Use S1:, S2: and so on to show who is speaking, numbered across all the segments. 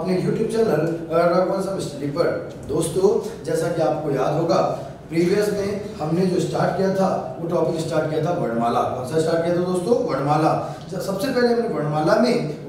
S1: अपने YouTube channel Raghuvamsham study पर। दोस्तों जैसा कि आपको याद होगा प्रीवियस में हमने जो स्टार्ट किया था वो टॉपिक स्टार्ट किया था वर्णमाला। कौन सा स्टार्ट किया था दोस्तों? वर्णमाला। सबसे पहले हमने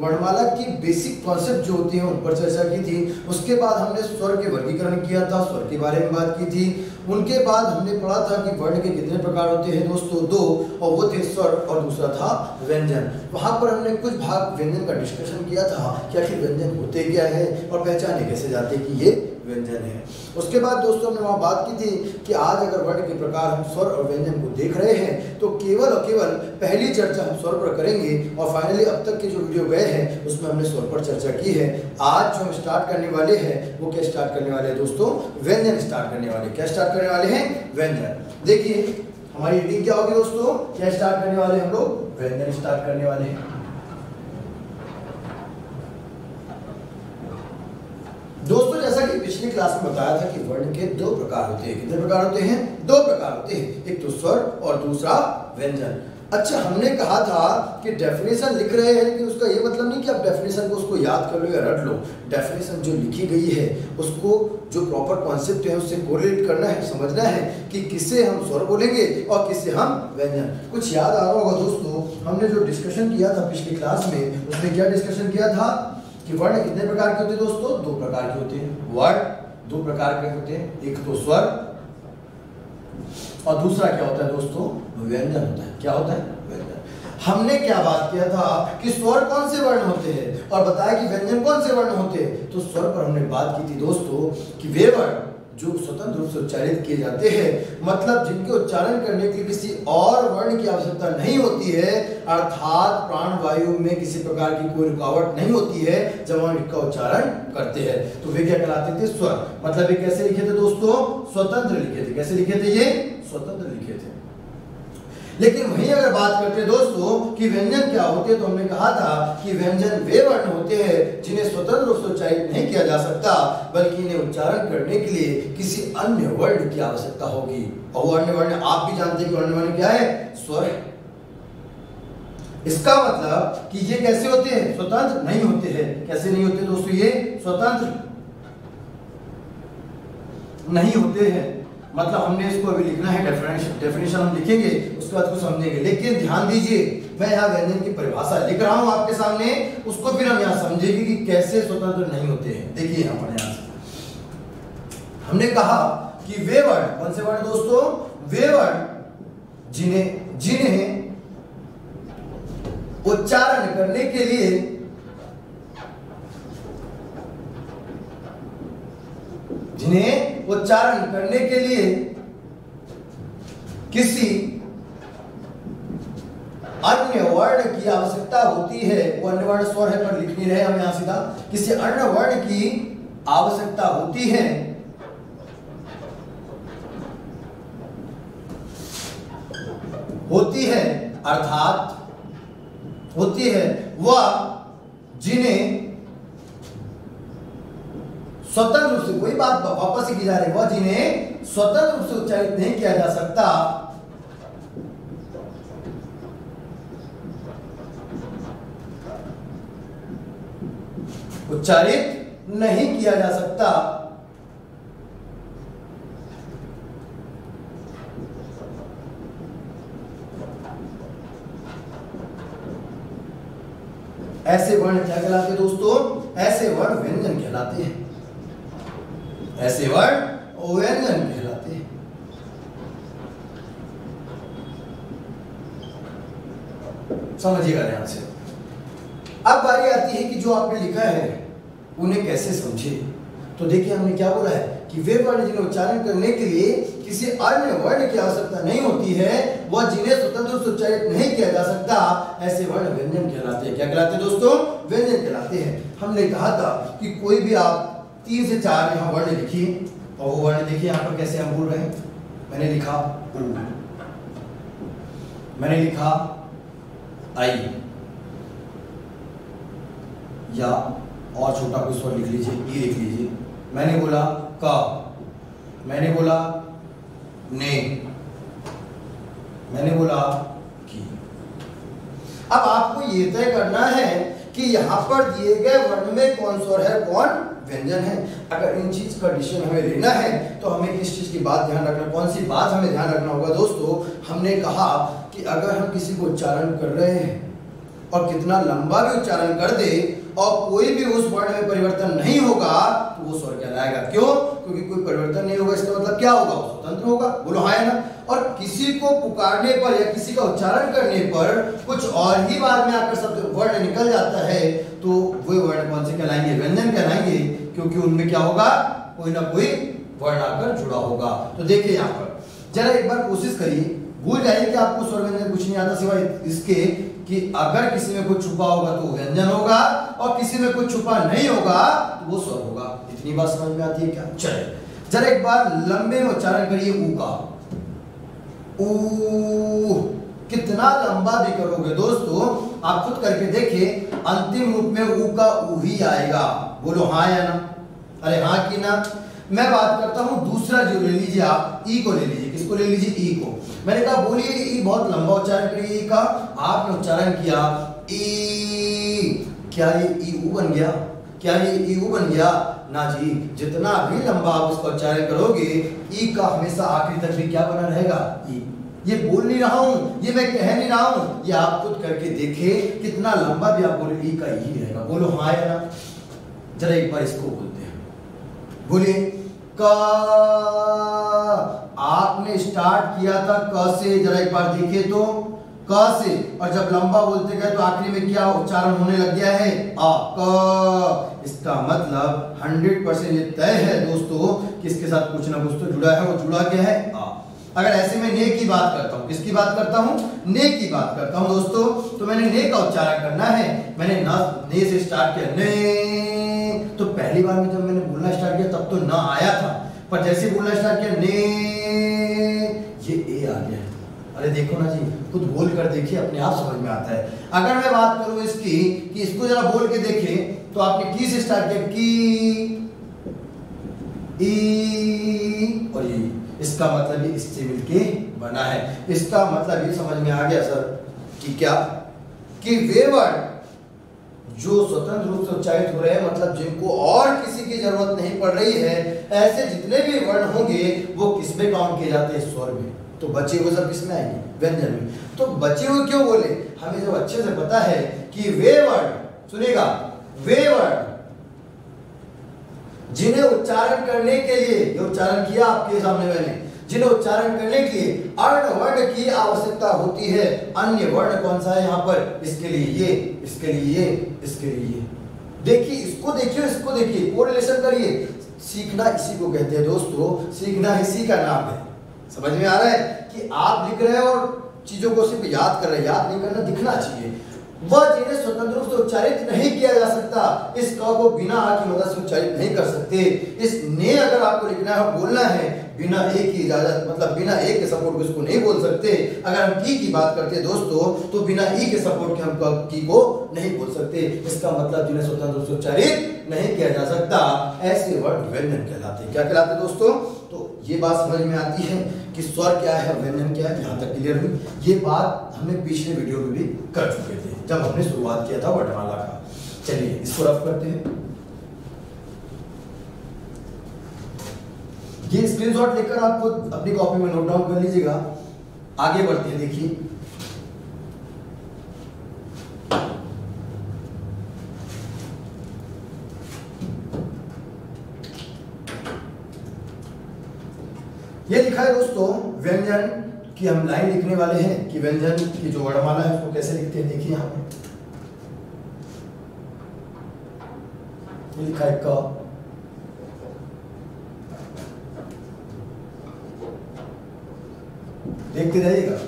S1: वर्णमाला की बेसिक कॉन्सेप्ट जो होती है उन पर चर्चा की थी। उसके बाद हमने स्वर के वर्गीकरण किया था, स्वर के बारे में बात की थी। उनके बाद हमने पढ़ा था कि वर्ण के कितने प्रकार होते हैं दोस्तों, 2, और वो थे स्वर और दूसरा था व्यंजन। वहाँ पर हमने कुछ भाग व्यंजन का डिस्कशन किया था कि आखिर व्यंजन होते क्या है और पहचाने कैसे जाते कि ये व्यंजन है। उसके बाद दोस्तों हमने वहाँ बात की थी कि आज अगर वर्ण के प्रकार हम स्वर और व्यंजन को देख रहे हैं तो केवल और केवल पहली चर्चा हम स्वर पर करेंगे और फाइनली अब तक के जो वीडियो गए हैं उसमें हमने स्वर पर चर्चा की है। आज जो हम स्टार्ट करने वाले हैं वो क्या स्टार्ट करने वाले हैं दोस्तों? व्यंजन स्टार्ट करने वाले। क्या स्टार्ट करने वाले हैं? व्यंजन। देखिए हमारी रीडिंग क्या होगी दोस्तों? क्या स्टार्ट करने वाले हम लोग? व्यंजन स्टार्ट करने वाले हैं। दोस्तों जैसा कि पिछली क्लास में बताया था कि वर्ण के 2 प्रकार होते हैं। कितने प्रकार होते हैं? 2 प्रकार होते हैं, एक तो स्वर और दूसरा व्यंजन। अच्छा, हमने कहा था कि डेफिनेशन लिख रहे हैं लेकिन उसका ये मतलब नहीं कि आप डेफिनेशन को उसको याद कर लो या रट लो। डेफिनेशन जो लिखी गई है उसको जो प्रॉपर कॉन्सेप्ट है उससे कोरिलेट करना है, समझना है कि किससे हम स्वर बोलेंगे और किससे हम व्यंजन। कुछ याद आ रहा होगा दोस्तों, हमने जो डिस्कशन किया था पिछली क्लास में उसमें क्या डिस्कशन किया था कि वर्ण कितने प्रकार के होते हैं दोस्तों? 2 प्रकार के होते हैं। वर्ण 2 प्रकार के होते हैं, एक तो स्वर और दूसरा क्या होता है दोस्तों? व्यंजन होता है। क्या होता है? व्यंजन। हमने क्या बात किया था कि स्वर कौन से वर्ण होते हैं और बताया कि व्यंजन कौन से वर्ण होते हैं। तो स्वर पर हमने बात की थी दोस्तों कि वे वर्ण जो स्वतंत्र रूप से उच्चारित किए जाते हैं, मतलब जिनके उच्चारण करने के लिए किसी और वर्ण की आवश्यकता नहीं होती है, अर्थात प्राण वायु में किसी प्रकार की कोई रुकावट नहीं होती है जब हम इनका उच्चारण करते हैं, तो वे क्या कहलाते थे? स्वर। मतलब ये कैसे लिखे थे दोस्तों? स्वतंत्र लिखे थे। कैसे लिखे थे? ये स्वतंत्र लिखे थे। लेकिन वहीं अगर बात करते हैं दोस्तों कि व्यंजन क्या होते हैं, तो हमने कहा था कि व्यंजन वे वर्ण होते हैं जिन्हें स्वतंत्र रूप से उच्चारित नहीं किया जा सकता, बल्कि इन्हें उच्चारण करने के लिए किसी अन्य वर्ण की आवश्यकता होगी। और वो अन्य वर्ण आप भी जानते हैं कि अन्य वर्ण क्या है? स्वर है। इसका मतलब कि ये कैसे होते हैं? स्वतंत्र नहीं होते हैं। कैसे नहीं होते दोस्तों? ये स्वतंत्र नहीं होते हैं। मतलब हमने इसको अभी लिखना है, डेफिनेशन हम लिखेंगे, उसके बाद कुछ समझेंगे। लेकिन ध्यान दीजिए, मैं यहाँ व्यंजन की परिभाषा लिख रहा हूं आपके सामने, उसको फिर हम यहाँ समझेंगे कि कैसे स्वतंत्र नहीं होते हैं। देखिए यहाँ पर यहाँ से हमने कहा कि वे वर्ण, कौन से वर्ण दोस्तों? वे वर्ण जिन्हें उच्चारण करने के लिए किसी अन्य वर्ण की आवश्यकता होती है। वो अन्य वर्ण स्वर है पर लिख नहीं रहे हम यहां सीधा। किसी अन्य वर्ण की आवश्यकता होती है अर्थात होती है वह जिन्हें स्वतंत्र रूप से, कोई बात वापस ही की जा रही है, वह जिन्हें स्वतंत्र रूप से उच्चारित नहीं किया जा सकता, उच्चारित नहीं किया जा सकता, ऐसे वर्ण क्या कहलाते हैं दोस्तों? ऐसे वर्ण व्यंजन कहलाते हैं। ऐसे वर्ण व्यंजन कहलाते हैं। समझिएगा ध्यान से। अब बारी आती है कि जो आपने लिखा है उन्हें कैसे समझे। तो देखिए हमने क्या बोला है कि वे वर्ण जिन्हें उच्चारण करने के लिए किसी अन्य वर्ण की आवश्यकता नहीं होती है, वह जिन्हें स्वतंत्र रूप से उच्चारित नहीं किया जा सकता, ऐसे वर्ण व्यंजन कहलाते हैं। क्या कहलाते हैं दोस्तों? व्यंजन कहलाते हैं। हमने कहा था कि कोई भी आप 3 से 4 यहाँ वर्ण लिखिए और वो वर्ण देखिए यहाँ पर कैसे हम बोल रहे हैं। मैंने लिखा उ, मैंने लिखा आई, या और छोटा कोई स्वर लिख लीजिए, ई लिख लीजिए। मैंने बोला का, मैंने बोला ने, मैंने बोला की। अब आपको ये तय करना है कि यहाँ पर दिए गए वर्ण में कौन स्वर है, कौन व्यंजन है। अगर इन चीज का डिसीजन हमें लेना है तो हमें किस चीज की बात ध्यान रखना, कौन सी बात हमें ध्यान रखना होगा दोस्तों। हमने कहा कि अगर हम किसी को उच्चारण कर रहे हैं और कितना लंबा भी उच्चारण कर दे और कोई भी उस वर्ण में परिवर्तन नहीं होगा तो वो स्वर कहलाएगा। क्यों? क्योंकि कोई परिवर्तन नहीं होगा, इसका मतलब क्या होगा, वो स्वतंत्र होगा। बोलो हाँ है ना। और किसी को पुकारने पर या किसी का उच्चारण करने पर कुछ और ही बाद में आकर शब्द वर्ण निकल जाता है तो वो वर्ण कौन से कहलाएंगे, व्यंजन कहलाएंगे, क्योंकि उनमें क्या होगा, कोई ना कोई वर्ण आकर जुड़ा होगा। तो देखिए यहाँ पर जरा एक बार कोशिश करिए, भूल जाइए कि आपको स्वर व्यंजन कुछ नहीं आता सिवाय इसके कि अगर किसी में कुछ छुपा होगा तो व्यंजन होगा और किसी में कुछ छुपा नहीं होगा तो वो स्वर होगा। इतनी बात समझ में आती है क्या? चले जरा एक बार लंबे में उच्चारण करिए ऊ का। ऊ कितना लंबा भी करोगे दोस्तों, आप खुद करके देखिए, अंतिम रूप में ऊ का ऊ ही आएगा। बोलो हाँ या ना? अरे हाँ कि ना। मैं बात करता हूं दूसरा जो ले लीजिए आप, ई को ले लीजिए। किसको ले लीजिए? ई को। मैंने कहा बोलिए ई, बहुत लंबा उच्चारण करिए ई का। आपने उच्चारण किया ई, क्या ये ई ऊ बन गया? क्या ये ई ऊ बन गया? ना जी, जितना भी लंबा आप उसका उच्चारण करोगे ई का हमेशा आखिरी तक भी क्या बना रहेगा? ई। ये बोल नहीं रहा हूं, ये मैं कह नहीं रहा हूं, ये आप खुद करके देखें, कितना लंबा भी आप बोले ई का ई रहेगा। बोलो हाँ या ना। जरा एक बार इसको बोलते हैं, बोलिए का। आपने स्टार्ट किया था क से, जरा एक बार देखिए तो क से, और जब लंबा बोलते गए तो आखिरी में क्या उच्चारण होने लग गया है? आ क। इसका मतलब 100% ये तय है दोस्तों कि इसके साथ कुछ ना कुछ तो जुड़ा है, वो जुड़ा क्या है? आ। अगर ऐसे में ने की बात करता हूं, किसकी बात करता हूं? ने की बात करता हूं दोस्तों, तो मैंने ने का उच्चारण करना है। मैंने ने से स्टार्ट किया, ने, तो पहली बार में जब मैंने बोलना स्टार्ट किया तब तो ना आया था, पर जैसे बोलना स्टार्ट किया ने, ये ए आ गया। अरे देखो ना जी, खुद बोल कर देखिए, अपने आप समझ में आता है। अगर मैं बात करूं इसकी कि इसको जरा बोल के देखें, तो आपने की से स्टार्ट किया, की, ई और ये, इसका मतलब ये इससे मिलके बना है। इसका मतलब ये समझ में आ गया सर कि क्या, कि वे वर्ण जो स्वतंत्र रूप से उच्चारित हो रहे हैं, मतलब जिनको और किसी की जरूरत नहीं पड़ रही है, ऐसे जितने भी वर्ण होंगे वो किस में काउंट किए जाते हैं? स्वर में। तो बचे हुए सब किसमें आएंगे? व्यंजन में। तो बचे हुए क्यों बोले? हमें जब अच्छे से पता है कि वे वर्ण, सुनिएगा, वे वर्ण जिन्हें उच्चारण करने के लिए, ये उच्चारण किया आपके सामने मैंने, जिन्हें उच्चारण करने के लिए अर्ण वर्ण की आवश्यकता होती है। अन्य वर्ण कौन सा है यहाँ पर? इसके लिए ये, इसके लिए ये, इसके लिए ये। देखिए इसको, देखिए इसको, देखिए कोरिलेशन करिए। सीखना इसी को कहते हैं दोस्तों, सीखना इसी का नाम है। समझ में आ रहा है कि आप लिख रहे हैं और चीजों को सिर्फ याद कर रहे हैं, याद नहीं करना, दिखना चाहिए। वह जिन्हें स्वतंत्र रूप से उच्चारित नहीं किया जा सकता, इस क को बिना आ की मदद से उच्चारित नहीं कर सकते। इस ने अगर आपको लिखना है और बोलना है, बिना ए की इजाजत, मतलब बिना ए के सपोर्ट को इसको नहीं बोल सकते। अगर हम की बात करते हैं दोस्तों, तो बिना ई के सपोर्ट के हम की को नहीं बोल सकते। इसका मतलब जिन्हें स्वतंत्र रूप से उच्चारित नहीं किया जा सकता, ऐसे वर्ण व्यंजन कहलाते हैं। क्या कहलाते दोस्तों? तो ये बात समझ में आती है कि स्वर क्या है, व्यंजन क्या है, यहाँ तक क्लियर हुई। ये बात हमने पिछले वीडियो में भी कर चुके थे जब हमने शुरुआत किया था वर्णमाला का। चलिए इसको रफ करते हैं। ये स्क्रीनशॉट लेकर आप खुद अपनी कॉपी में नोट डाउन कर लीजिएगा। आगे बढ़ते हैं, देखिए ये लिखा है दोस्तों व्यंजन की। हम लाइन लिखने वाले हैं कि व्यंजन की जो वर्णमाला है उसको कैसे लिखते हैं। देखिए यहाँ पे ये लिखा है क, देखते रहिएगा।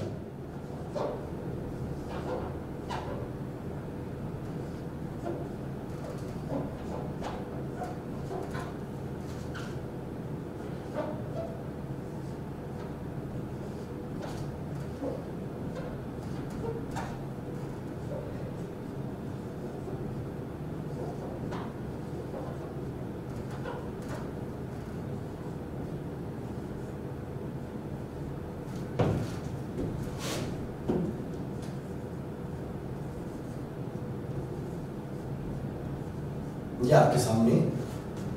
S1: ये आपके सामने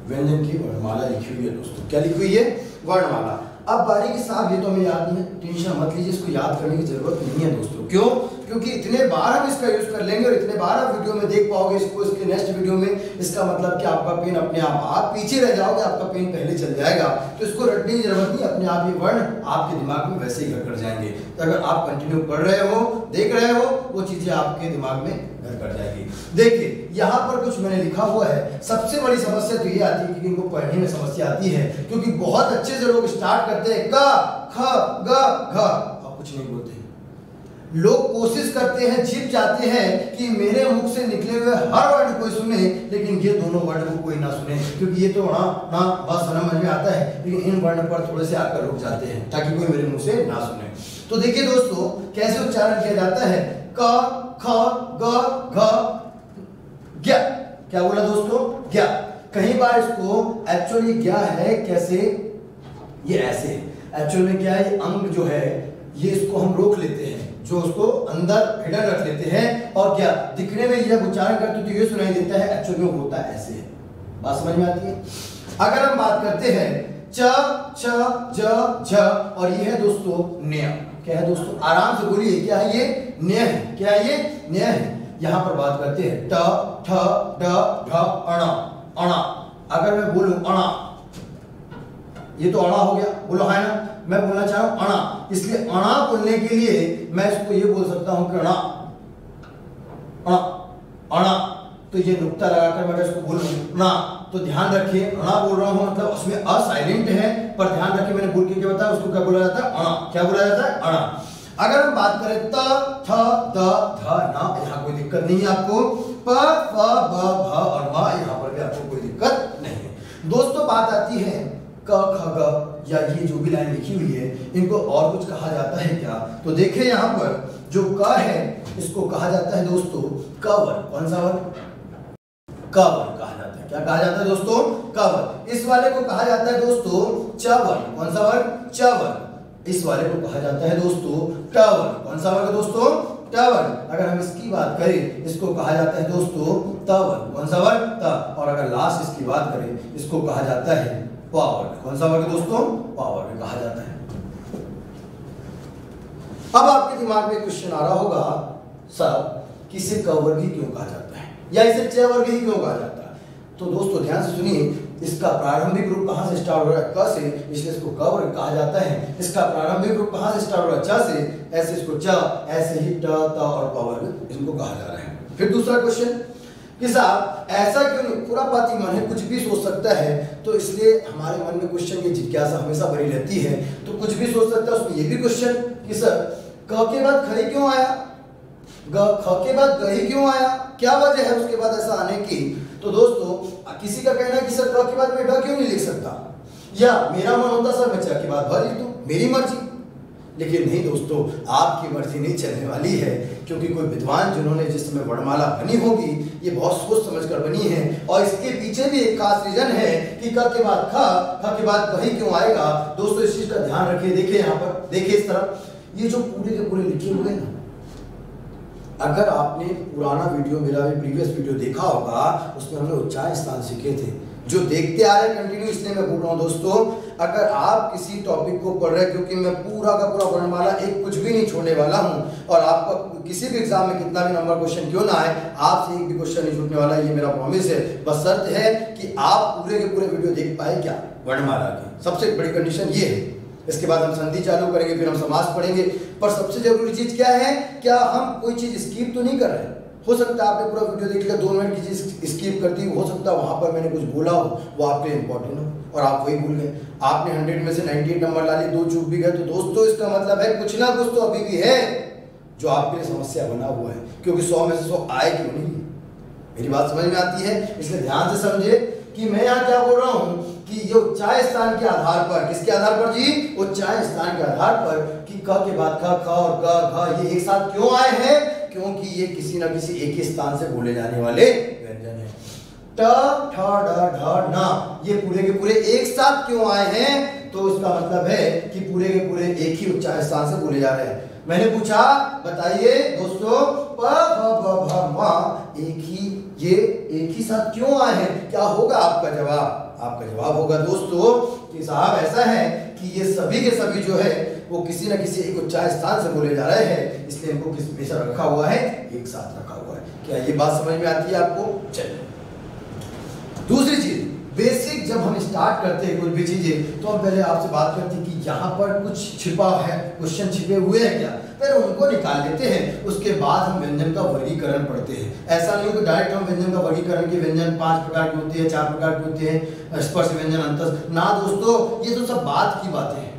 S1: व्यंजन की वर्णमाला लिखी हुई है दोस्तों। क्या लिखी हुई है? वर्णमाला। अब बारीकी साहब ये तो हमें याद नहीं है, टेंशन मत लीजिए, इसको याद करने की जरूरत नहीं है दोस्तों। क्यों? क्योंकि इतने बार हम इसका यूज कर लेंगे और इतने बार आप वीडियो में देख पाओगे इसको, इसके नेक्स्ट वीडियो में इसका मतलब कि आपका पेन अपने आप पीछे रह जाओगे, आपका पेन पहले चल जाएगा। तो इसको रटने की जरूरत नहीं, अपने आप ये वर्ण आपके दिमाग में वैसे ही घर कर जाएंगे। तो अगर आप कंटिन्यू पढ़ रहे हो, देख रहे हो, वो चीजें आपके दिमाग में घर कर जाएगी। देखिए यहाँ पर कुछ मैंने लिखा हुआ है। सबसे बड़ी समस्या तो ये आती है कि इनको पढ़ने में समस्या आती है, क्योंकि बहुत अच्छे से लोग स्टार्ट करते हैं क ख ग घ और कुछ नहीं बोलते हैं। लोग कोशिश करते हैं, छिप जाते हैं कि मेरे मुख से निकले हुए हर वर्ड कोई सुने, लेकिन ये दोनों वर्ड को कोई ना सुने, क्योंकि ये तो ना बस समझ में आता है, लेकिन इन वर्ण पर थोड़े से आकर रुक जाते हैं ताकि कोई मेरे मुंह से ना सुने। तो देखिए दोस्तों कैसे उच्चारण किया जाता है। क ख ग घ ज्ञ। क्या बोला दोस्तों? ज्ञ। कई बार इसको एक्चुअली क्या है, कैसे, ये ऐसे एक्चुअल में क्या है, ये अंग जो है ये इसको हम रोक लेते हैं, जो उसको अंदर हिडन रख लेते हैं, और क्या दिखने में जब उच्चारण करते तो ये सुनाई देता है, एक्चुअल में होता है ऐसे। बात समझ में आती है? अगर हम बात करते हैं च छ ज झ, और ये है दोस्तों न्य। क्या है दोस्तों? आराम से बोलिए, क्या है ये? न्य है। क्या है ये? न्य है। यहां पर बात करते हैं ट ठ ड ढ अण। अणा, अगर मैं बोलूं अणा, ये तो अणा हो गया, बोलो है ना। मैं बोलना चाह रहा हूं अणा, इसलिए अणा बोलने के लिए मैं इसको ये बोल सकता हूं कि अणा अणा अणा। तो ये नुक्ता लगाकर मैं इसको बोलूं ना, तो ध्यान रखिए अणा बोल रहा हूं मतलब उसमें अ साइलेंट है, पर ध्यान रखिए मैंने बोल के क्या बताया, उसको क्या बोला जाता है? अणा। क्या बोला जाता है? अणा। अगर हम बात करें त थ द ध न, यहाँ कोई दिक्कत नहीं है आपको। प फ ब भ और म, यहाँ पर भी आपको कोई दिक्कत नहीं है दोस्तों। बात आती है क ख ग, या ये जो भी लाइन लिखी हुई है इनको और कुछ कहा जाता है क्या? तो देखिए यहाँ पर जो क है इसको कहा जाता है दोस्तों क वर्ण। कौन सा वर्ण? क वर्ण कहा जाता है। क्या कहा जाता है दोस्तों? क वर्ण। इस वाले को कहा जाता है दोस्तों च वर्ण। कौन सा वर्ण? च वर्ण। इस वाले को कहा जाता है दोस्तों ट वर्ण। कौन सा वर्ण दोस्तों? ट वर्ण। अगर हम इसकी बात करें इसको कहा जाता है दोस्तों त वर्ण। कौन सा वर्ण? त। और अगर लास्ट इसकी बात करें इसको कहा जाता है प वर्ण। कौन सा वर्ण दोस्तों? प वर्ण कहा जाता है। अब आपके दिमाग में क्वेश्चन आ रहा होगा, सर कि इसे क वर्ग ही क्यों कहा जाता है, या इसे च वर्ग ही क्यों कहा जाता है? तो दोस्तों ध्यान से सुनिए, इसका प्रारंभिक रूप कहां से स्टार्ट हो रहा है? क से, इसलिए इसको क वर्ग कहा जाता है। इसका प्रारंभिक रूप कहां से स्टार्ट हो रहा है? च से, ऐसे इसको च, ऐसे ही ट त और प वर्ग इनको कहा जा रहा है। फिर दूसरा क्वेश्चन कि साहब ऐसा क्यों नहीं, पूरा बात मन है, कुछ भी सोच सकता है, तो इसलिए हमारे मन में क्वेश्चन की जिज्ञासा हमेशा बनी रहती है, तो कुछ भी सोच सकता है। उसमें ये भी क्वेश्चन कि सर क के बाद खड़ी क्यों आया, ख के बाद गही क्यों आया, क्या वजह है उसके बाद ऐसा आने की? तो दोस्तों किसी का कहना है कि सर क के बाद मैं ड क्यों नहीं लिख सकता, या मेरा मन होता सर मैं च के बाद भ लिख दूं, मेरी मर्जी। लेकिन नहीं दोस्तों, आपकी मर्जी नहीं चलने वाली है, क्योंकि कोई विद्वान जिन्होंने जिस समय वर्णमाला बनी होगी ये बहुत सोच समझ कर बनी है, और इसके पीछे भी एक खास रीजन है कि क के बाद ख के बाद कहीं क्यों आएगा। दोस्तों इस चीज का ध्यान रखिए। देखिए यहाँ पर, देखिए इस तरफ, ये जो पूरे के पूरे लिखे हुए हैं ना, अगर आपने पुराना वीडियो, मेरा भी प्रीवियस वीडियो देखा होगा, उसमें हमने उच्चारण स्थान सीखे थे, जो देखते आ रहे कंटिन्यू, इसलिए मैं बोल रहा हूँ दोस्तों, अगर आप किसी टॉपिक को पढ़ रहे हैं, क्योंकि मैं पूरा का पूरा वर्णमाला एक कुछ भी नहीं छोड़ने वाला हूँ, और आपका किसी भी एग्जाम में कितना भी नंबर क्वेश्चन क्यों ना आए, आपसे एक भी क्वेश्चन नहीं छूटने वाला, ये मेरा प्रॉमिस है। बस शर्त है कि आप पूरे के पूरे वीडियो देख पाए क्या वर्णमाला की, सबसे बड़ी कंडीशन ये है। इसके बाद हम संधि चालू करेंगे, फिर हम समास पढ़ेंगे, पर सबसे जरूरी चीज क्या है, क्या हम कोई चीज स्किप तो नहीं कर रहे हैं। हो सकता है आपने पूरा वीडियो देख लिया, 2 मिनट की चीज स्किप करती, हो सकता है वहां पर मैंने कुछ बोला हो वो आपके लिए इंपॉर्टेंट हो और आप वही भूल गए। आपने 100 में से 98 नंबर ला लिए, 2 चूक भी गए, तो दोस्तों इसका मतलब है कुछ ना कुछ तो अभी भी है जो आपके लिए समस्या बना हुआ है, क्योंकि 100 में से 100 आए क्यों नहीं। मेरी बात समझ में आती है? इसलिए ध्यान से समझे कि मैं यहाँ क्या बोल रहा हूँ कि ये उच्चारण स्थान के आधार पर, किसके आधार पर जी? उच्चारण स्थान के आधार पर, कि क के बाद ख और ग घ ये एक साथ क्यों आए हैं, क्योंकि ये किसी ना किसी एक ही स्थान से बोले जाने वाले व्यंजन हैं। ट ठ ड ढ न ये पूरे के पूरे एक साथ क्यों आए हैं, तो इसका मतलब है कि पूरे के पूरे एक ही उच्चारण स्थान से बोले जा रहे हैं। मैंने पूछा, बताइए दोस्तों, प भ भ भ म एक ही ये एक ही साथ क्यों आए हैं? क्या होगा आपका जवाब? आपका जवाब होगा दोस्तों कि साहब ऐसा है कि ये सभी के सभी जो है वो किसी न किसी एक उच्चारण स्थान से बोले जा रहे हैं, इसलिए इनको किस हमेशा रखा हुआ है, एक साथ रखा हुआ है। क्या ये बात समझ में आती है आपको? चलिए दूसरी चीज, बेसिक जब हम स्टार्ट करते हैं कोई भी चीजें तो हम पहले आपसे बात करते हैं कि यहाँ पर कुछ छिपा है, क्वेश्चन छिपे हुए हैं क्या, पहले उनको निकाल लेते हैं, उसके बाद हम व्यंजन का वर्गीकरण पढ़ते हैं। ऐसा नहीं हो कि डायरेक्ट हम व्यंजन का वर्गीकरण के व्यंजन 5 प्रकार के होते हैं, 4 प्रकार के होते हैं, स्पर्श व्यंजन, अंतस ना दोस्तों, ये तो सब बात की बातें हैं,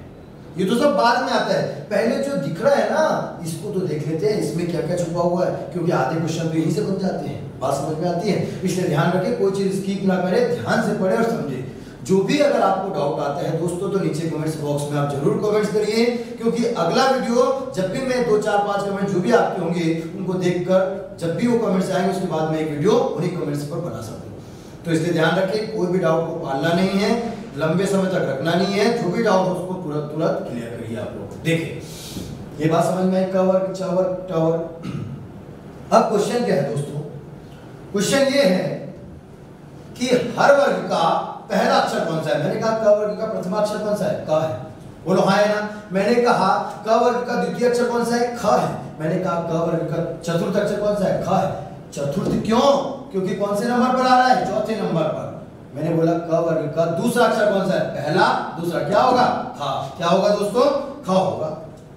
S1: ये तो सब बाद में आता है। पहले जो दिख रहा है ना इसको तो देख लेते हैं, इसमें क्या क्या छुपा हुआ है, क्योंकि आधे क्वेश्चन तो यहीं से बन जाते हैं, बात समझ में आती है। इसलिए ध्यान रखें, कोई चीज स्किप ना करें, ध्यान से पढ़े और समझे। जो भी अगर आपको डाउट आता है दोस्तों तो नीचे कमेंट्स बॉक्स में आप जरूर कमेंट्स करिए, क्योंकि अगला वीडियो जब भी मैं 2 4 5 कमेंट जो भी आपके होंगे उनको देखकर जब भी वो कमेंट्स आएंगे उसके बाद मैं एक वीडियो उन्हीं कमेंट्स पर बना सकूं। तो इसलिए ध्यान रखें, कोई भी डाउट को पालना नहीं है, लंबे समय तक रखना नहीं है, जो भी डाउट हो उसको तुरंत क्लियर करिए आप लोग। देखिए ये बात समझ में आई, कवर चावर टावर। अब क्वेश्चन क्या है दोस्तों? क्वेश्चन ये है कि हर वर्ग का पहला अक्षर कौन सा है? मैंने कहा क वर्ग का प्रथम अक्षर कौन सा है? क है, बोलो हाँ है ना। मैंने कहा क वर्ग का द्वितीय अक्षर कौन सा है? ख है। मैंने कहा क वर्ग का चतुर्थ अक्षर कौन सा है? ख है। चतुर्थ क्यों? क्योंकि कौन से नंबर पर आ रहा है? चौथे नंबर पर। मैंने बोला क वर्ग का दूसरा अक्षर कौन सा है? पहला, दूसरा क्या होगा? ख। क्या होगा दोस्तों? ख होगा,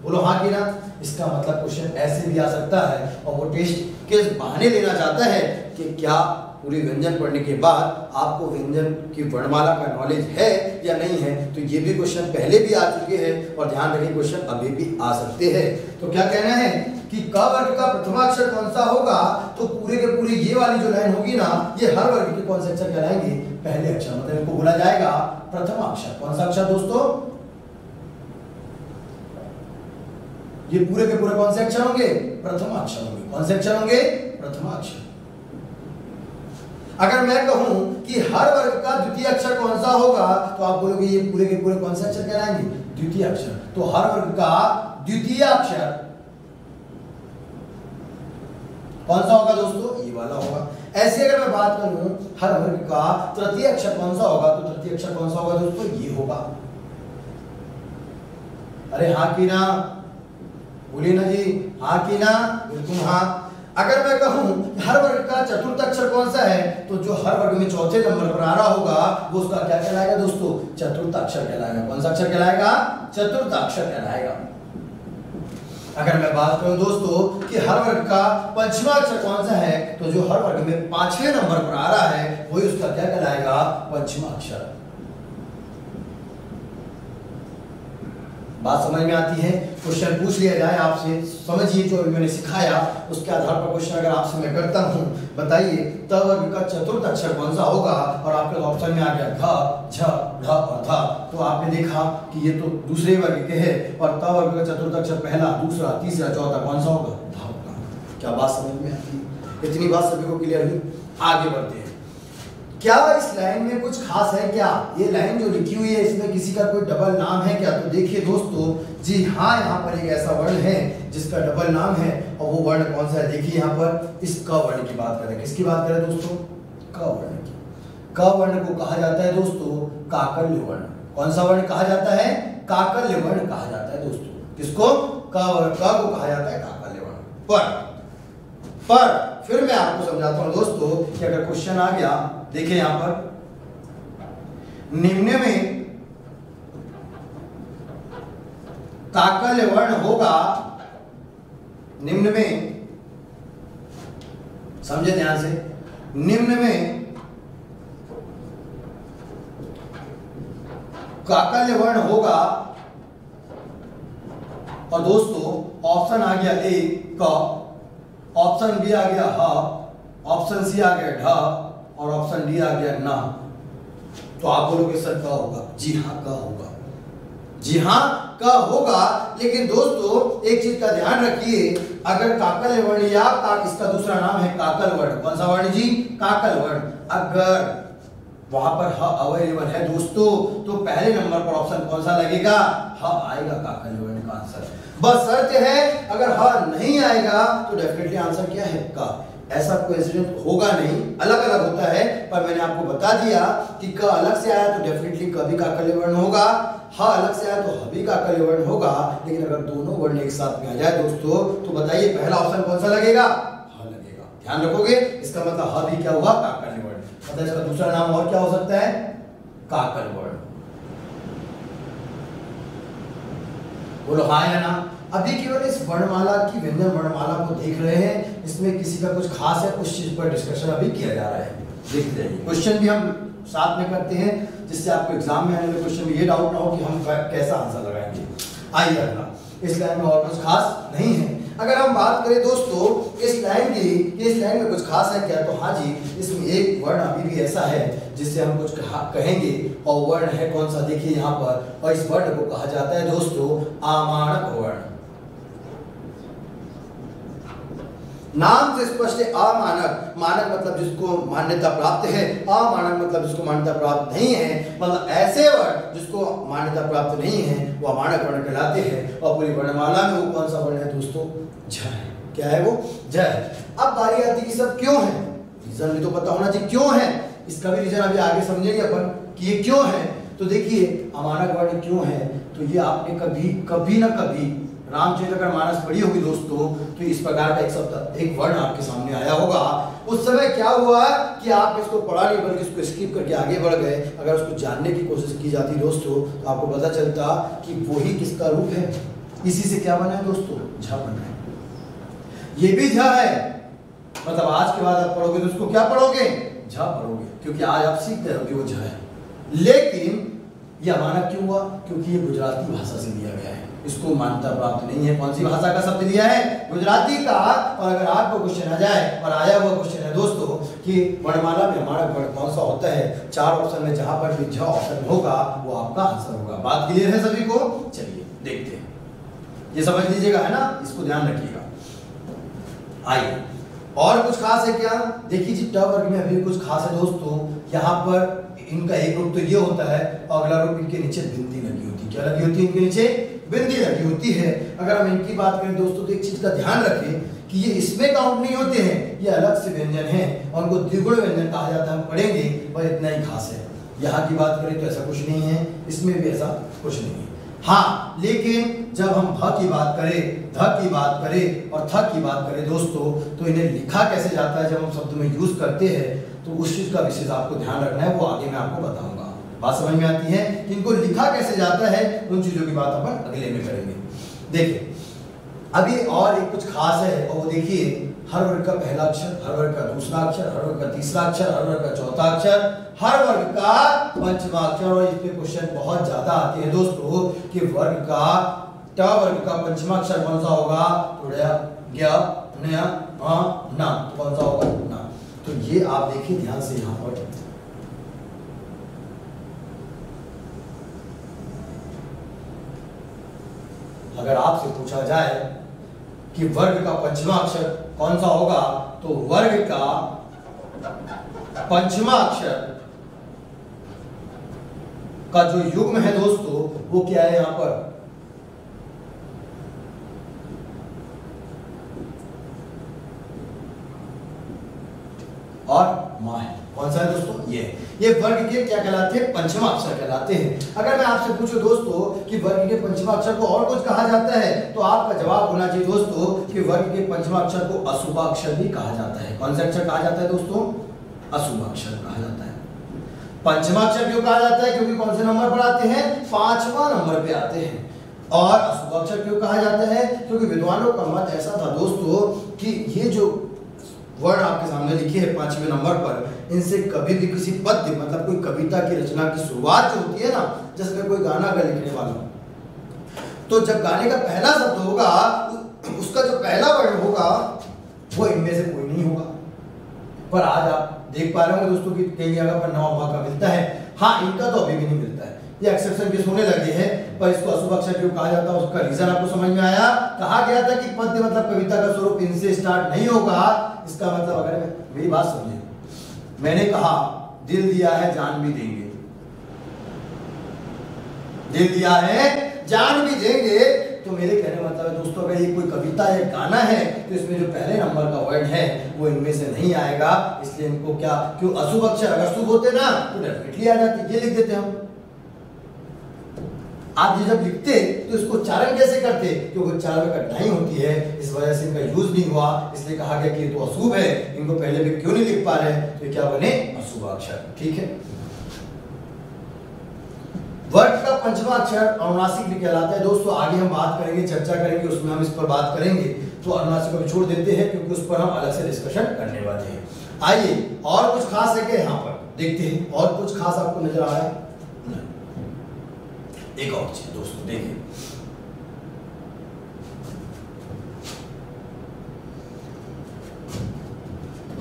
S1: बोलो हाँ कि ना। इसका मतलब क्वेश्चन ऐसे भी आ सकता है और वो टेस्ट के बहाने लेना चाहता है कि क्या पूरी व्यंजन पढ़ने के बाद आपको व्यंजन की वर्णमाला का नॉलेज है या नहीं है। तो ये भी क्वेश्चन पहले भी आ चुके हैं और ध्यान रखिए क्वेश्चन अभी भी आ सकते हैं। तो क्या कहना है कि क वर्ग का प्रथम अक्षर कौन सा होगा? तो पूरे के पूरे ये वाली जो लाइन होगी ना, ये हर वर्ग के कौन से अक्षर कहलाएंगे? पहले अक्षर, मतलब इनको बोला जाएगा प्रथम अक्षर। कौन सा अक्षर दोस्तों? ये पूरे के पूरे कौन से अक्षर होंगे? प्रथम अक्षर होंगे। कौन से अक्षर होंगे? प्रथम अक्षर। अगर मैं कहूं कि हर वर्ग का द्वितीय अक्षर कौन सा होगा तो आप बोलोगे ये पूरे के पूरे कौन से अक्षर कहलाएंगे? द्वितीय अक्षर। तो हर वर्ग का द्वितीय अक्षर कौन सा होगा दोस्तों? ये वाला होगा। ऐसे अगर मैं बात करूं हर वर्ग का तृतीय अक्षर कौन सा होगा तो तृतीय अक्षर कौन सा होगा दोस्तों? ये होगा। अरे हाँ कि ना, बोलिए ना जी, हाँ कि ना? बिल्कुल हाँ। अगर मैं कहूं हर वर्ग का चतुर्थ अक्षर कौन सा है तो जो हर वर्ग में चौथे नंबर पर आ रहा होगा वो उसका क्या कहलाएगा दोस्तों? चतुर्थ अक्षर कहलाएगा। कौन सा अक्षर कहलाएगा? चतुर्थ अक्षर कहलाएगा। अगर मैं बात करूं दोस्तों कि हर वर्ग का पंचमा अक्षर कौन सा है तो जो हर वर्ग में 5वें नंबर पर आ रहा है वही उसका क्या कहलाएगा? पंचमा अक्षर। बात समझ में आती है? क्वेश्चन पूछ लिया जाए आपसे, समझिए जो मैंने सिखाया उसके आधार पर क्वेश्चन अगर आपसे मैं करता हूं, बताइए त वर्ग का चतुर्थ अक्षर कौन सा होगा? और आपके ऑप्शन में आ गया घ, झ, ढ और ध। तो आपने देखा कि ये तो दूसरे वर्ग के हैं और त वर्ग का चतुर्थ अक्षर पहला, दूसरा, तीसरा, चौथा कौन सा होगा? ध होगा। क्या बात समझ में आती है? इतनी बात सभी को क्लियर हुई? आगे बढ़ते हैं। क्या इस लाइन में कुछ खास है क्या? ये लाइन जो लिखी हुई है इसमें किसी का कोई डबल नाम है क्या? तो देखिए दोस्तों, जी हाँ, यहाँ पर एक ऐसा वर्ण है जिसका डबल नाम है और वो वर्ण कौन सा है? देखिए यहाँ पर इस क वर्ण की बात करें। किसकी बात करें दोस्तों? क वर्ण की। क वर्ण को कहा जाता है दोस्तों काकल्य वर्ण। कौन सा वर्ण कहा जाता है? काकल्य वर्ण कहा जाता है दोस्तों। किसको? क वर्ण। क को कहा जाता है काकल्य वर्ण। पर फिर मैं आपको समझाता हूं दोस्तों कि अगर क्वेश्चन आ गया, देखिए यहां पर निम्न में काकल्य वर्ण होगा, निम्न में, समझे ध्यान से, निम्न में काकल्य वर्ण होगा और दोस्तों ऑप्शन आ गया ए क, ऑप्शन बी आ गया ह, ऑप्शन सी आ गया ढ और ऑप्शन डी आ गया न। तो आप बोलोगे सर क्या होगा? जी हाँ का होगा। जी हाँ का होगा। लेकिन दोस्तों एक चीज का ध्यान रखिए, अगर काकल्य वर्ण या इसका दूसरा नाम है काकल वर्ण। कौन सा वर्ण जी? काकल वर्ण। अगर वहां पर ह अवेलेबल है दोस्तों तो पहले नंबर पर ऑप्शन कौन सा लगेगा? ह आएगा काकल्य वर्ण का आंसर। बस शर्त है अगर ह नहीं आएगा तो डेफिनेटली आंसर क्या है? का। ऐसा कोइंसिडेंट होगा नहीं, अलग अलग होता है, पर मैंने आपको बता दिया कि क अलग से आया तो डेफिनेटली क भी काकल्य वर्ण होगा, ह अलग से आया तो ह भी काकल्य वर्ण होगा। लेकिन अगर दोनों वर्ण एक साथ में आ जाए दोस्तों तो बताइए पहला ऑप्शन कौन सा लगेगा? ह लगेगा। ध्यान रखोगे, इसका मतलब ह भी क्या हुआ? काकल्य वर्ण। मतलब इसका दूसरा नाम और क्या हो सकता है? काकल वर्ण। बोलो हाँ या ना। अभी केवल इस वर्णमाला की व्यंजन वर्णमाला को देख रहे हैं, इसमें किसी का कुछ खास है, कुछ चीज पर डिस्कशन अभी किया जा रहा है। देखते हैं, क्वेश्चन भी हम साथ में करते हैं जिससे आपको एग्जाम में आने वाले क्वेश्चन में ये डाउट ना हो कि हम कैसा आंसर लगाएंगे। आइए अगला, इस लाइन में और कुछ खास नहीं है। अगर हम बात करें दोस्तों इस लाइन की, इस लाइन में कुछ खास है क्या, तो हाँ जी, इसमें एक वर्ण अभी भी ऐसा है जिससे हम कुछ कहेंगे, और वर्ण है कौन सा? देखिए यहाँ पर, और इस वर्ण को कहा जाता है दोस्तों अमानक वर्ण। नाम से स्पष्ट है अमानक। मानक मतलब जिसको मान्यता प्राप्त है, अमानक मतलब जिसको मान्यता प्राप्त नहीं है। मतलब ऐसे वर्ण जिसको मान्यता प्राप्त नहीं है वो अमानक वर्ण कहलाते हैं। और पूरी वर्णमाला में वो कौन सा वर्ण है दोस्तों? झ है। क्या है वो? झ है। अब बारी आती है कि सब क्यों है, रीजन भी तो पता होना चाहिए क्यों है। इसका भी रीजन अभी आगे समझेंगे अपन कि ये क्यों है। तो देखिए अमानक वर्ण क्यों है, तो ये आपने कभी ना कभी रामचरितमानस पढ़ी होगी दोस्तों, तो इस प्रकार का एक वर्ण आपके सामने आया होगा। उस समय क्या हुआ कि आप इसको पढ़ा नहीं बल्कि इसको स्किप करके आगे बढ़ गए। अगर उसको जानने की कोशिश की जाती दोस्तों तो आपको पता चलता कि वही किसका रूप है, इसी से क्या बना है दोस्तों? झ बना है। ये भी झ है, मतलब आज के बाद आप पढ़ोगे तो उसको क्या पढ़ोगे? झ पढ़ोगे, क्योंकि आज आप सीख गए हो कि वो झ है। लेकिन ये अमानक क्यों हुआ? क्योंकि ये गुजराती भाषा से लिया गया है, इसको मान्यता प्राप्त नहीं है। कौन सी भाषा का शब्द लिया है? गुजराती का। और अगर आपको क्वेश्चन आ जाए, और आया हुआ क्वेश्चन है दोस्तों कि वर्णमाला में अमानक वर्ण कौन सा होता है, 4 ऑप्शन में जहां पर भी झ ऑप्शन होगा वो आपका आंसर होगा। बात क्लियर है सभी को? चलिए देखते हैं, ये समझ लीजिएगा, है ना, इसको ध्यान रखिएगा। आइए और कुछ खास है क्या? देखिए जी ट वर्ग में अभी कुछ खास है दोस्तों। यहाँ पर इनका एक रूप तो ये होता है, और अगला रूप इनके नीचे बिंदी लगी होती है। क्या लगी होती है? इनके नीचे बिंदी लगी होती है। अगर हम इनकी बात करें दोस्तों तो एक चीज का ध्यान रखें कि ये इसमें काउंट नहीं होते हैं, ये अलग से व्यंजन है और उनको द्विगुण व्यंजन कहा जाता है। हम पढ़ेंगे, पर इतना ही खास है। यहाँ की बात करें तो ऐसा कुछ नहीं है, इसमें भी ऐसा कुछ नहीं है। हाँ, लेकिन जब हम भ की बात करें, ध की बात करें और थ की बात करें दोस्तों, तो इन्हें लिखा कैसे जाता है जब हम शब्द में यूज करते हैं, तो उस चीज का विशेष आपको ध्यान रखना है, वो आगे मैं आपको बताऊंगा। बात समझ में आती है कि इनको लिखा कैसे जाता है, उन चीजों की बात अपन अगले में करेंगे। देखिए अभी और एक कुछ खास है, और वो देखिए हर वर्ग का पहला अक्षर, हर वर्ग का दूसरा अक्षर, हर वर्ग का तीसरा अक्षर, हर वर्ग का चौथा अक्षर, हर वर्ग का पंचमा अक्षर। और इस पे क्वेश्चन बहुत ज्यादा आते हैं दोस्तों कि वर्ग का ट वर्ग का पंचमा अक्षर कौन सा होगा? तो ना कौन सा होगा? ना। तो ये आप देखिए ध्यान से यहाँ पर, अगर आपसे पूछा जाए कि वर्ग का पंचमा अक्षर कौन सा होगा, तो वर्ग का पंचमा अक्षर का जो युग्म है दोस्तों वो क्या है? यहां पर और मां है। कौन सा है दोस्तों? ये वर्ग के क्या कहलाते हैं? पंचमा अक्षर कहलाते हैं। अगर मैं आपसे पूछूं दोस्तों कि वर्ग के पंचमा अक्षर को और कुछ कहा जाता है, तो आपका जवाब होना चाहिए दोस्तों कि वर्ग के पंचमा अक्षर को अशुभाक्षर भी कहा जाता है। कौन सा अक्षर कहा जाता है दोस्तों? अशुभाक्षर कहा जाता है। पंचमा अक्षर क्यों कहा जाता है? क्योंकि कौन से नंबर पर आते हैं? 5वां नंबर पे आते हैं। और अशुभाक्षर क्यों कहा जाता है? क्योंकि विद्वानों का मत ऐसा था दोस्तों कि ये जो वर्ड आपके सामने लिखे हैं 5वें नंबर पर, इनसे कभी भी किसी पद्य मतलब कोई कविता की रचना की शुरुआत जो होती है ना, जैसे कोई गाना अगर लिखने वाला, तो जब गाने का पहला शब्द होगा उसका जो पहला वर्ण होगा वो इनमें से कोई नहीं होगा। पर आज आप देख पा रहे होंगे दोस्तों कि कई जगह पर नवा भाग का मिलता है। हाँ, इनका तो अभी भी नहीं मिलता है, ये एक्सेप्शन केस होने लगे हैं। पर इसको अशुभ अक्षर क्यों कहा जाता है उसका रीजन आपको समझ में आया। कहा गया था कि पद्य मतलब कविता का स्वरूप इनसे स्टार्ट नहीं होगा। इसका मतलब, अगर मेरी बात समझे, मैंने कहा दिल दिया है जान भी देंगे, दिल दिया है जान भी देंगे, तो मेरे कहने मतलब है दोस्तों, अगर ये कोई कविता या गाना है तो इसमें जो पहले नंबर का वर्ड है वो इनमें से नहीं आएगा, इसलिए इनको क्या, क्यों अशुभ अक्षर अगर शुभ होते ना तो डेफिनेटली आ जाते, ये लिख देते हम। आप ये जब लिखते तो इसको उच्चारण कैसे करते, क्योंकि उच्चारण में कठिनाई होती है, इस वजह से इनका यूज नहीं हुआ, इसलिए कहा गया कि ये तो अशुभ है, इनको पहले भी क्यों नहीं लिख पा रहे, तो ये क्या बने, अशुभ अक्षर। ठीक है, वर्ग का पंचवा अक्षर अनुनासिक भी कहलाता है दोस्तों। आगे हम बात करेंगे, चर्चा करेंगे, उसमें हम इस पर बात करेंगे, तो अनुनासिक को छोड़ देते हैं क्योंकि उस पर हम अलग से डिस्कशन करने वाले हैं। आइए, और कुछ खास है क्या यहाँ पर, देखते हैं और कुछ खास आपको नजर आ रहा है। एक और चीज दोस्तों देखिए,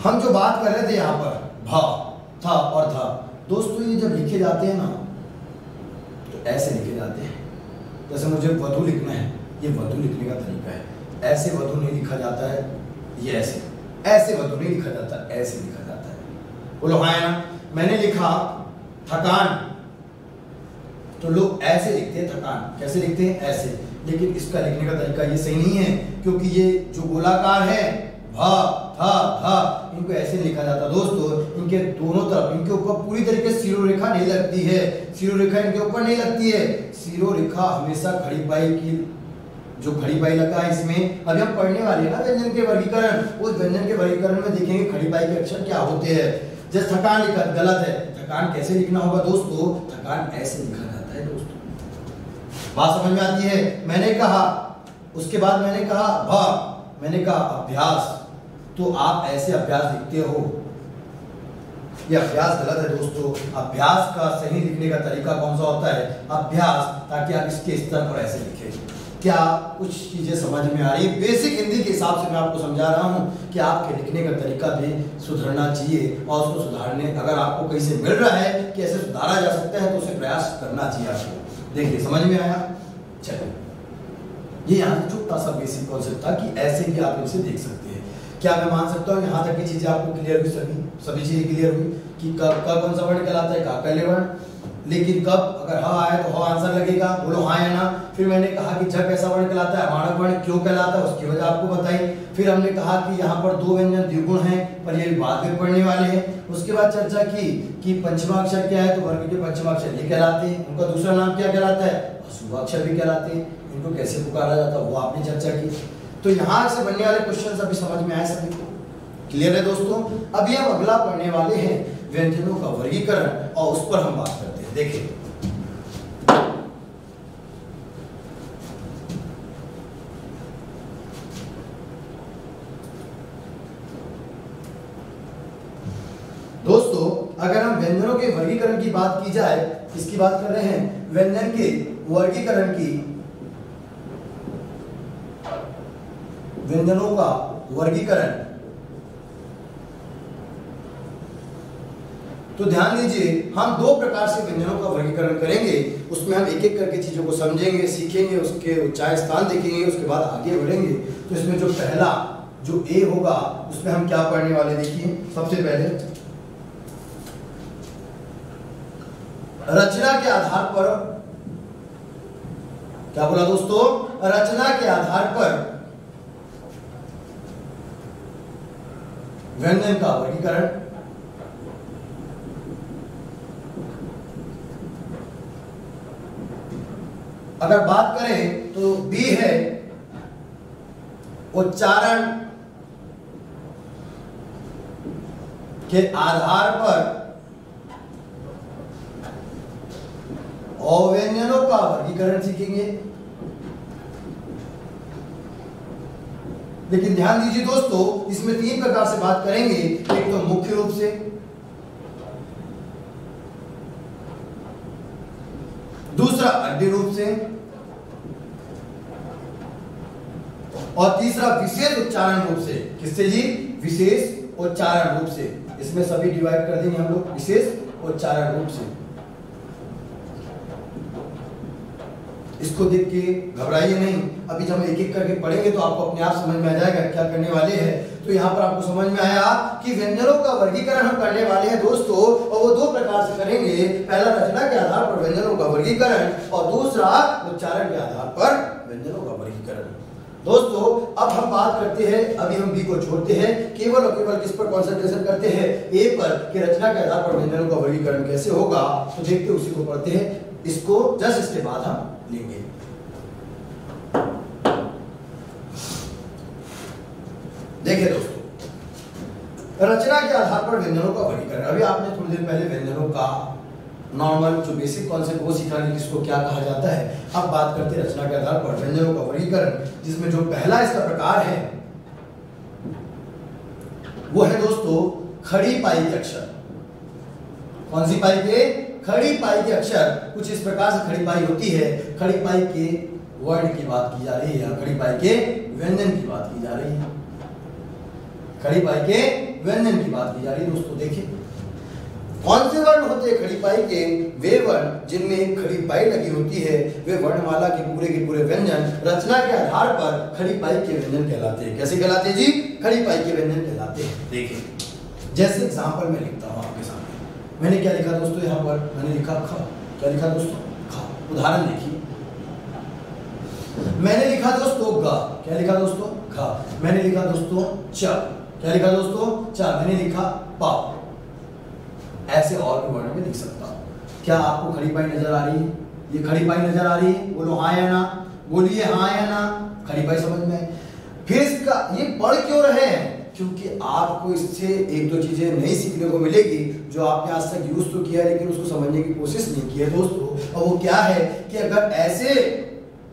S1: हम जो बात कर रहे थे यहाँ पर भा, था और था, दोस्तों ये जब लिखे जाते हैं ना तो ऐसे लिखे जाते हैं। जैसे मुझे वधु लिखना है, ये वधु लिखने का तरीका है, ऐसे वधु नहीं लिखा जाता है, ये ऐसे, ऐसे वधु नहीं लिखा जाता, ऐसे लिखा जाता है। बोलो हाँ ना। मैंने लिखा थकान, तो लोग ऐसे लिखते हैं थकान, कैसे लिखते हैं, ऐसे, लेकिन इसका लिखने का तरीका ये सही नहीं है, क्योंकि ये जो गोलाकार है भा था था, इनको ऐसे लिखा जाता दोस्तों। इनके दोनों तरफ, इनके ऊपर पूरी तरीके से शिरोरेखा नहीं लगती है, शिरोरेखा इनके ऊपर नहीं लगती है। शिरोरेखा हमेशा खड़ी पाई की, जो खड़ी पाई लगा है इसमें, अभी हम पढ़ने वाले हैं ना व्यंजन के वर्गीकरण, उस व्यंजन के वर्गीकरण में देखेंगे खड़ी पाई के अक्षर क्या होते हैं। जैसे थकान लिखा गलत है, थकान कैसे लिखना होगा दोस्तों, थकान ऐसे लिखा जाता है दोस्तों। बात समझ में आती है। मैंने कहा, उसके बाद मैंने कहा भा, मैंने कहा अभ्यास, तो आप ऐसे अभ्यास लिखते हो, ये अभ्यास गलत है दोस्तों। अभ्यास का सही लिखने का तरीका कौन सा होता है, अभ्यास, ताकि आप इसके स्तर पर ऐसे लिखें। क्या कुछ चीजें समझ में आ रही है? बेसिक हिंदी के हिसाब से मैं आपको समझा रहा हूं कि आपके लिखने का तरीका भी सुधरना चाहिए, और उसको सुधारने, अगर आपको कहीं से मिल रहा है कि ऐसे सुधारा जा सकता है तो उसे प्रयास करना चाहिए आपको। देखिए समझ में आया? चलिए, ये यहाँ छोटा सा बेसिक कॉन्सेप्ट था कि ऐसे भी आप इसे देख सकते हैं। क्या मैं मान सकता हूँ यहाँ तक की चीजें आपको क्लियर हुई, सभी चीजें क्लियर हुई कि कब कौन सा वर्ण कहलाता है, का पहले वर्ण, लेकिन कब अगर हा आए तो हा आंसर लगेगा, बोलो हाँ या ना। फिर मैंने कहा कि झ कैसा वर्ण कहलाता है, मानक वर्ण क्यों कहलाता है, उसकी वजह आपको बताई। फिर हमने कहा कि यहाँ पर दो व्यंजन द्विगुण हैं, पर ये बाद में पढ़ने वाले हैं। उसके बाद चर्चा की कि पंचमा अक्षर क्या है, तो वर्ग के पंचमा अक्षर ये कहलाते हैं। उनका दूसरा नाम क्या कहलाता है, अशुभ अक्षर भी कहलाते हैं। इनको कैसे पुकारा जाता है वो आपने चर्चा की। तो यहाँ से बनने वाले क्वेश्चन अभी समझ में आए सभी को? क्लियर है दोस्तों? अभी हम अगला पढ़ने वाले हैं व्यंजनों का वर्गीकरण, और उस पर हम बात करते हैं। देखिए दोस्तों, अगर हम व्यंजनों के वर्गीकरण की बात की जाए, किसकी बात कर रहे हैं, व्यंजन के वर्गीकरण की, व्यंजनों का वर्गीकरण, तो ध्यान दीजिए हम दो प्रकार से व्यंजनों का वर्गीकरण करेंगे। उसमें हम एक एक करके चीजों को समझेंगे, सीखेंगे, उसके उच्चारण स्थान देखेंगे, उसके बाद आगे बढ़ेंगे। तो इसमें जो पहला जो ए होगा उसमें हम क्या पढ़ने वाले, देखिए सबसे पहले रचना के आधार पर, क्या बोला दोस्तों, रचना के आधार पर व्यंजन का वर्गीकरण। अगर बात करें तो बी है उच्चारण के आधार पर और व्यंजनों का वर्गीकरण सीखेंगे। लेकिन ध्यान दीजिए दोस्तों, इसमें तीन प्रकार से बात करेंगे। एक तो मुख्य रूप से, दूसरा अड्डी रूप से, और तीसरा विशेष उच्चारण रूप से। किससे जी, विशेष उच्चारण रूप से। इसमें सभी डिवाइड कर देंगे हम लोग विशेष उच्चारण रूप से। इसको देख के घबराइए नहीं, अभी जब हम एक एक करके पढ़ेंगे तो आपको अपने आप समझ में आ जाएगा क्या करने वाले हैं। तो यहाँ पर आपको समझ में आया कि व्यंजनों का वर्गीकरण हम करने वाले हैं दोस्तों, और वो दो प्रकार से करेंगे। पहला रचना के आधार पर व्यंजनों का वर्गीकरण, और दूसरा उच्चारण के आधार पर व्यंजनों का वर्गीकरण। दोस्तों अब हम बात करते हैं, अभी हम बी को छोड़ते हैं, केवल और केवल किस पर कंसंट्रेशन करते हैं, ए पर, कि रचना के आधार पर व्यंजनों का वर्गीकरण कैसे होगा। तो देखते उसी को पढ़ते हैं, इसको जस्ट इसके बाद हम लेंगे। देखिए दोस्तों, रचना के आधार पर व्यंजनों का वर्गीकरण। अभी आपने थोड़ी देर पहले व्यंजनों का नॉर्मल जो बेसिक कॉन्सेप्ट वो सीखा कि किसको क्या कहा जाता है। अब बात करते हैं रचना के आधार पर व्यंजनों का वर्गीकरण, जिसमें जो पहला इसका प्रकार है वो है दोस्तों खड़ी पाई के अक्षर। कौन सी पाई के? खड़ी पाई के अक्षर। कुछ इस प्रकार से खड़ी पाई होती है। खड़ी पाई के वर्ड की बात की जा रही है, खड़ी पाई के व्यंजन की बात की जा रही है। खड़ी पाई के व्यंजन की बात की जा रही है। दोस्तों देखिए कौन से वर्ण होते हैं खड़ी पाई के? वे वर्ण जिनमें खड़ी पाई लगी होती है, वे वर्णमाला के पूरे व्यंजन रचना के आधार पर खड़ी पाई के व्यंजन कहलाते हैं। कैसे कहलाते हैं जी? खड़ी पाई के व्यंजन कहलाते हैं। देखिए जैसे एग्जांपल में लिखता हूं आपके सामने। मैंने क्या लिखा दोस्तों? यहाँ पर मैंने लिखा ख। क्या लिखा दोस्तों? ख। उदाहरण देखिए, मैंने लिखा दोस्तों ग। क्या लिखा दोस्तों? घ। मैंने लिखा दोस्तों च। क्या लिखा दोस्तों? च। मैंने लिखा प। ऐसे और भी वर्ड में लिख सकता हूं। क्या आपको खड़ी पाई नजर आ रही है? ये खड़ी पाई नजर आ रही है? बोलो हाँ या ना, बोलिए हाँ या ना। खड़ी पाई समझ में? फिर इसका ये पढ़ क्यों रहे हैं? क्योंकि आपको इससे एक दो चीजें नई सीखने को मिलेगी जो आपने आज तक यूज तो किया है लेकिन उसको समझने की कोशिश नहीं की है दोस्तों। और वो क्या है कि अगर ऐसे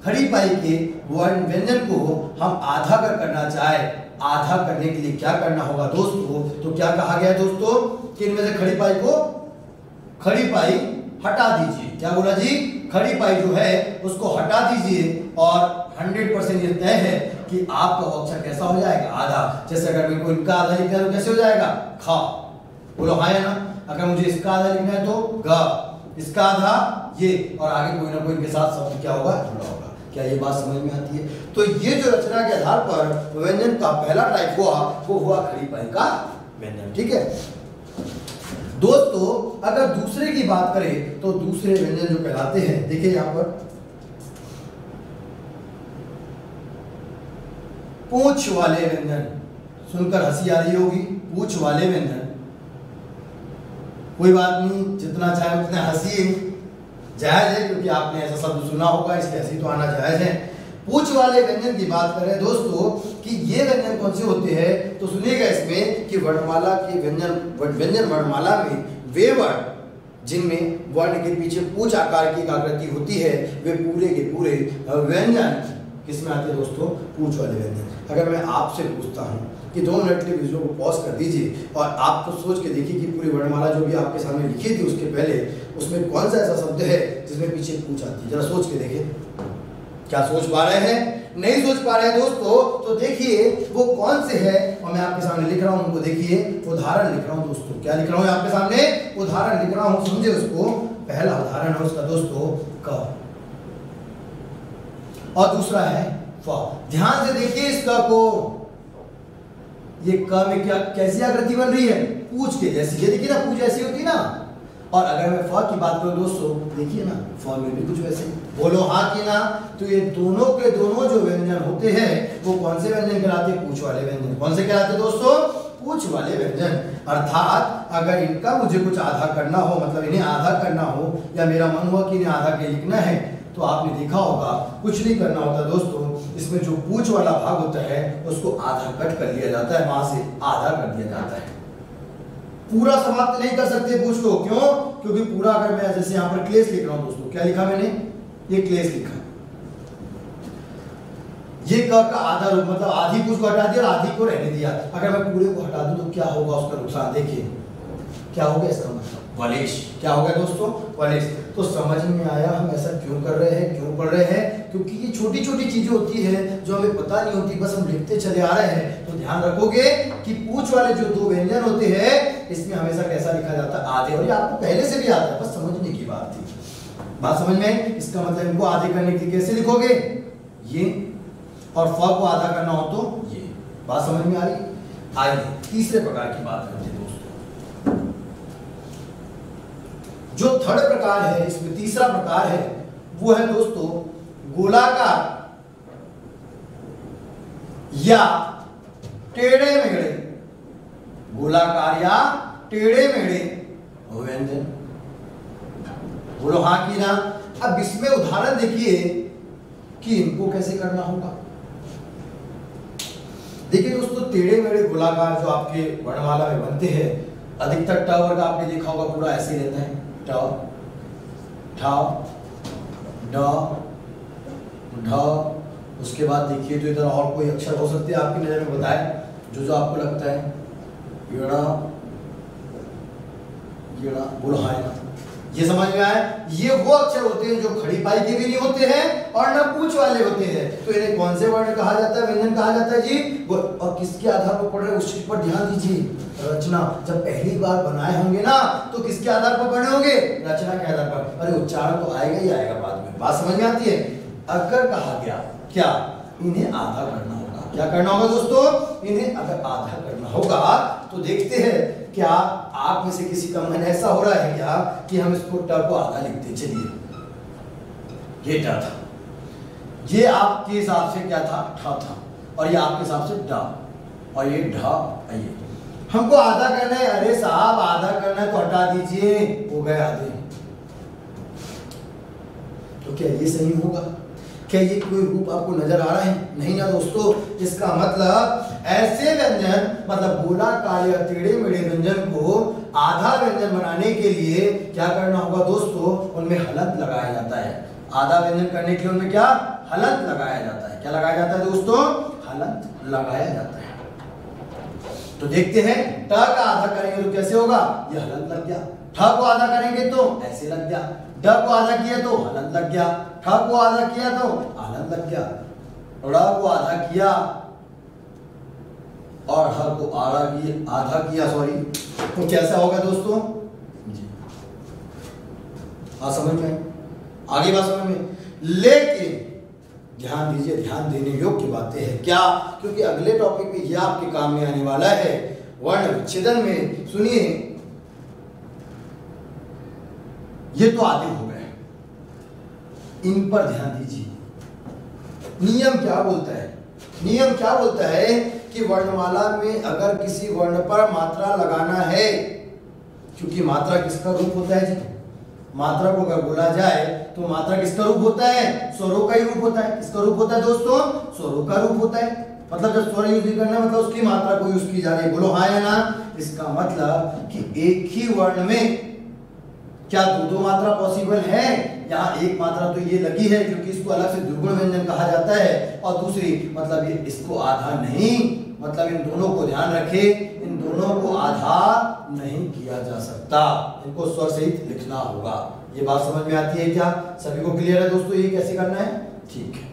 S1: खड़ी पाई के वर्ण व्यंजन को हम आधा कर करना चाहे, आधा करने के लिए क्या करना होगा दोस्तों? तो क्या कहा गया दोस्तों कि इनमें से खड़ी पाई को, खड़ी पाई हटा दीजिए। क्या बोला जी? खड़ी पाई जो है उसको हटा दीजिए और 100% ये तय है कि आपका अक्षर कैसा हो जाएगा? आधा। जैसे अगर मेरे को इनका आधा लिखना है तो कैसे हो जाएगा? खा। बोलो हाँ या ना। अगर मुझे इसका आधा लिखना है तो ग, इसका आधा ये, और आगे कोई ना कोई इनके साथ शब्द क्या होगा? जुड़ा होगा। क्या ये बात समझ में आती है? तो ये जो रचना के आधार पर व्यंजन का पहला टाइप हुआ वो हुआ खड़ी पाई का व्यंजन। ठीक है दोस्तों, अगर दूसरे की बात करें तो दूसरे व्यंजन जो कहलाते हैं, देखिए यहां पर पूंछ वाले व्यंजन। सुनकर हंसी आ रही होगी, पूंछ वाले व्यंजन। कोई बात नहीं, जितना चाहे उतना हंसी जायज है क्योंकि आपने ऐसा शब्द सुना होगा, इसलिए हंसी तो आना जायज है। पूंछ वाले व्यंजन की बात करें दोस्तों कि ये व्यंजन कौन से होते हैं, तो सुनिएगा इसमें कि वर्णमाला के व्यंजन वर्णमाला में वे वर्ण जिनमें वर्ण के पीछे पूंछ आकार की आकृति होती है वे पूरे के पूरे व्यंजन किसमें आते हैं दोस्तों? पूंछ वाले व्यंजन। अगर मैं आपसे पूछता हूं कि 2 मिनट के वीडियो को पॉज कर दीजिए और आप तो सोच के देखिए कि पूरी वर्णमाला जो भी आपके सामने लिखी थी उसके पहले उसमें कौन सा ऐसा शब्द है जिसमें पीछे पूंछ आती है? जरा सोच के देखिए। क्या सोच पा रहे हैं? नहीं सोच पा रहे हैं दोस्तों? तो देखिए वो कौन से है और मैं आपके सामने लिख रहा हूं उनको। देखिए उदाहरण लिख रहा हूं दोस्तों। क्या लिख रहा हूं आपके सामने? उदाहरण लिख रहा हूं, समझे उसको। पहला उदाहरण है उसका दोस्तों क और दूसरा है फ। ध्यान से देखिए इस क को। ये क में क्या कैसी आकृति बन रही है? पूंछ के जैसी। ये देखिए ना, पूंछ ऐसी होती है ना। और अगर मैं फ की बात करूं दोस्तों, देखिए ना फ में भी कुछ वैसे। बोलो हाँ कि ना। तो ये दोनों के दोनों जो व्यंजन होते हैं वो कौन से व्यंजन कहलाते हैं? पूंछ वाले व्यंजन। कौन से कहलाते हैं दोस्तों? पूंछ वाले व्यंजन। अर्थात अगर इनका मुझे कुछ आधा करना हो, मतलब इन्हें आधा करना हो, या मेरा मन हुआ कि इन्हें आधा के लिखना है, तो आपने देखा होगा कुछ नहीं करना होता दोस्तों। इसमें जो पूंछ वाला भाग होता है उसको आधा कट कर लिया जाता है, वहां से आधा कर दिया जाता है। पूरा समाप्त नहीं कर सकते पूंछ को। क्यों? क्योंकि पूरा अगर मैं जैसे यहाँ पर क्लेश लिख रहा हूं दोस्तों, क्या लिखा मैंने? ये क्लेश लिखा। ये क का आधा रूप, मतलब आधी पूंछ को हटा दिया और आधी को रहने दिया। अगर मैं पूरे को हटा दूं तो क्या होगा उसका नुकसान? देखिए क्या होगा इसका मतलब? वलेश। क्या होगा दोस्तों? वलेश। तो समझ में आया हम ऐसा क्यों कर रहे हैं, क्यों पढ़ रहे हैं? क्योंकि ये छोटी छोटी चीजें होती है जो हमें पता नहीं होती, बस हम लिखते चले आ रहे हैं। तो ध्यान रखोगे कि पूंछ वाले जो 2 व्यंजन होते हैं इसमें हमेशा कैसा लिखा जाता है? आधे। और ये आपको पहले से भी आता है, बस समझने की बात थी। बात समझ में? इसका मतलब इनको आधे करने के लिए कैसे लिखोगे? ये, और फ को आधा करना हो तो ये। बात समझ में आ रही? आइए तीसरे प्रकार की बात करते हैं दोस्तों। जो थर्ड प्रकार है, इसमें तीसरा प्रकार है वो है दोस्तों गोलाकार या टेढ़े मेढ़े, गोलाकार या टेढ़े मेढ़े व्यंजन। बोलो हाँ कि ना। अब इसमें उदाहरण देखिए कि इनको कैसे करना होगा। देखिए दोस्तों, टेढ़े मेढ़े गोलाकार जो आपके वर्णमाला में बनते हैं, अधिकतर ट वर्ग आपने देखा होगा पूरा ऐसे ही रहता है। ट, ठ, ड, ढ। उसके बाद देखिए तो इधर और कोई अक्षर हो सकते हैं आपकी नजर में, बताएं जो जो आपको लगता है। ईड़ा, ईड़ा, बोलो हाँ। ये समझ में आया। ये वो अक्षर होते हैं जो खड़ी पाई के भी नहीं होते हैं और न पूंछ वाले होते हैं, तो इन्हें कौन से वर्ण कहा जाता है, व्यंजन कहा जाता है जी। और किसके आधार पर पढ़ रहे उस चीज पर ध्यान दीजिए। रचना जब पहली बार बनाए होंगे ना तो किसके आधार पर पढ़े होंगे, रचना के आधार पर। अरे उच्चारण तो आएगा ही आएगा बाद में, बात समझ में आती है। अगर कहा गया क्या इन्हें आधा करना होगा, क्या करना होगा दोस्तों, इन्हें अगर आधा करना होगा तो देखते हैं क्या आप में से किसी का मन ऐसा हो रहा है क्या कि हम इसको ट को आधा लिखते। चलिए, ये ट था, ये आपके हिसाब से क्या था, ठ था, और ये आपके हिसाब से ड, और ये ढ। आइए हमको आधा करना है। अरे साहब आधा करना है तो हटा दीजिए, हो गए आधे। तो क्या ये सही होगा? क्या ये कोई रूप आपको नजर आ रहा है? नहीं ना दोस्तों। इसका मतलब ऐसे व्यंजन, मतलब गोलाकार या टेढ़े मेढ़े व्यंजन को आधा व्यंजन बनाने के लिए क्या करना होगा दोस्तों, उनमें हलंत लगाया जाता है। आधा व्यंजन करने के लिए उनमें क्या, हलंत लगाया जाता है। क्या लगाया जाता है दोस्तों, हलंत लगाया जाता है। तो देखते हैं, ट का आधा करेंगे तो कैसे होगा, ये हलंत लग गया। ठ को आधा करेंगे तो ऐसे लग गया। ड को आधा किया तो हलंत लग गया। ठ को आधा किया तो हलंत लग गया। ड़ को आधा किया और ह को आधा किया, सॉरी, तो कैसा होगा दोस्तों जी। समझ में आगे बात समझ में। लेकिन ध्यान दीजिए, ध्यान देने योग्य बातें हैं। क्या? क्योंकि अगले टॉपिक में यह आपके काम में आने वाला है, वर्ण विच्छेदन में। सुनिए, ये तो आदि हो गए, इन पर ध्यान दीजिए। नियम क्या बोलता है? नियम क्या बोलता है कि वर्णमाला में अगर किसी वर्ण पर मात्रा लगाना है, क्योंकि मात्रा किसका रूप होता है जी, मात्रा को अगर बोला जाए तो मात्रा किसका रूप होता है, स्वरों का ही रूप होता है। किसका रूप होता है दोस्तों, स्वरों का रूप होता है। मतलब जब स्वर यूज करना है मतलब उसकी मात्रा को यूज की जा रही है। बोलो हाँ या ना। इसका मतलब कि एक ही वर्ण में क्या दो मात्रा पॉसिबल है? यहाँ एक मात्रा तो ये लगी है क्योंकि इसको अलग से द्विगुण व्यंजन कहा जाता है, और दूसरी मतलब ये इसको आधा नहीं, मतलब इन दोनों को ध्यान रखे, इन दोनों को आधा नहीं किया जा सकता, इनको स्वर सहित लिखना होगा। ये बात समझ में आती है क्या? सभी को क्लियर है दोस्तों ये कैसे करना है? ठीक है,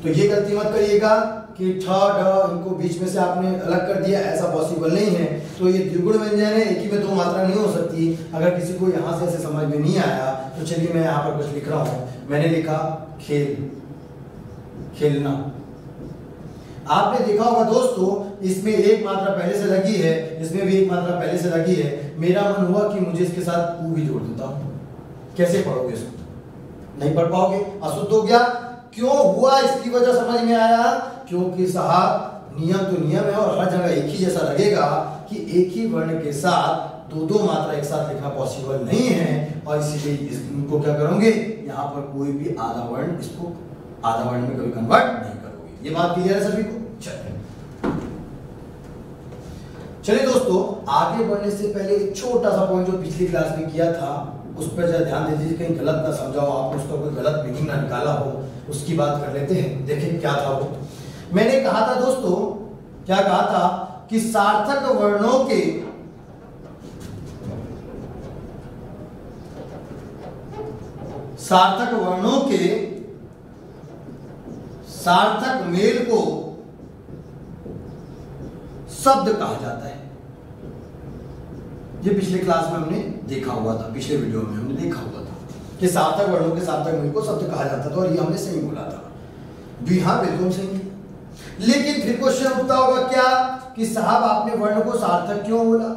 S1: तो ये गलती मत करिएगा कि ठ ढ इनको बीच में से आपने अलग कर दिया, ऐसा पॉसिबल नहीं है। तो ये द्विगुण व्यंजन है, एक ही में दो मात्रा नहीं हो सकती। अगर किसी को यहाँ से ऐसे समझ में नहीं आया तो चलिए मैं यहाँ पर कुछ लिख रहा हूँ। मैंने लिखा खेल, खेलना। आपने देखा होगा दोस्तों, इसमें एक मात्रा पहले से लगी है, इसमें भी एक मात्रा पहले से लगी है। मेरा मन हुआ कि मुझे इसके साथ ऊ भी जोड़ देता हूँ। कैसे पढ़ोगे इसको? नहीं पढ़ पाओगे, अशुद्ध हो गया। क्यों हुआ इसकी वजह समझ में आया? क्योंकि साहब नियम तो नियम है और हर जगह एक ही जैसा लगेगा कि एक ही वर्ण के साथ दो दो मात्रा एक साथ लिखना पॉसिबल नहीं है, और इसीलिए इनको क्या करोगे, यहाँ पर कोई भी आधा वर्ण, इसको आधा वर्ण में कभी कन्वर्ट नहीं करोगे। ये बात क्लियर है सभी को? चलिए दोस्तों, आगे बढ़ने से पहले एक छोटा सा पॉइंट जो पिछली क्लास में किया था उस पर जरा ध्यान दे दीजिए, कहीं गलत ना समझाओ, आपने उसका कोई गलत मीनिंग ना निकाला हो, उसकी बात कर लेते हैं। देखिए क्या था वो। मैंने कहा था दोस्तों, क्या कहा था कि सार्थक वर्णों के सार्थक मेल को शब्द कहा जाता है। ये पिछले क्लास में हमने देखा हुआ था, पिछले वीडियो में हमने देखा हुआ था कि सार्थक वर्णों के सार्थक मेल को शब्द कहा जाता था, और ये हमने सही बोला था भी। हाँ बिल्कुल सही। लेकिन फिर क्वेश्चन उठता होगा क्या कि साहब आपने वर्ण को सार्थक क्यों बोला?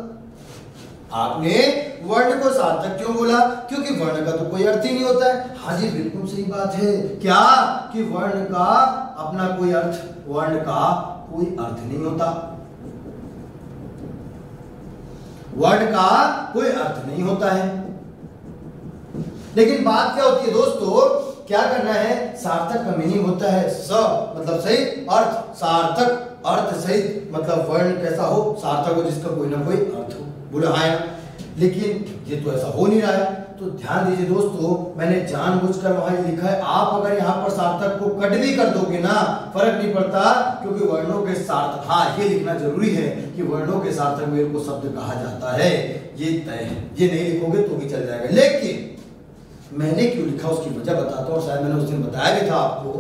S1: आपने वर्ण को सार्थक क्यों बोला? क्योंकि वर्ण का तो कोई अर्थ ही नहीं होता है। हाँ जी, बिल्कुल सही बात है। क्या कि वर्ण का अपना कोई अर्थ, वर्ण का कोई अर्थ नहीं होता, वर्ण का कोई अर्थ नहीं होता है। लेकिन बात क्या होती है दोस्तों, क्या करना है, सार्थक का मीनिंग होता है स मतलब सही, अर्थ सार्थक, अर्थ सहित मतलब वर्ण कैसा हो, सार्थक हो, जिसका कोई ना कोई अर्थ हो। बोले हाँ यार, लेकिन ये तो ऐसा हो नहीं रहा है। तो ध्यान दीजिए दोस्तों, मैंने जानबूझकर वहां लिखा है, आप अगर यहाँ पर सार्थक को कट भी कर दोगे ना, फर्क नहीं पड़ता, क्योंकि वर्णों के सार्थक, हाँ ये लिखना जरूरी है कि वर्णों के सार्थक मेरे को शब्द कहा जाता है, ये तय है। ये नहीं लिखोगे तो भी चल जाएगा। लेकिन मैंने क्यों लिखा उसकी वजह बताता हूँ, और शायद मैंने उस दिन बताया भी था आपको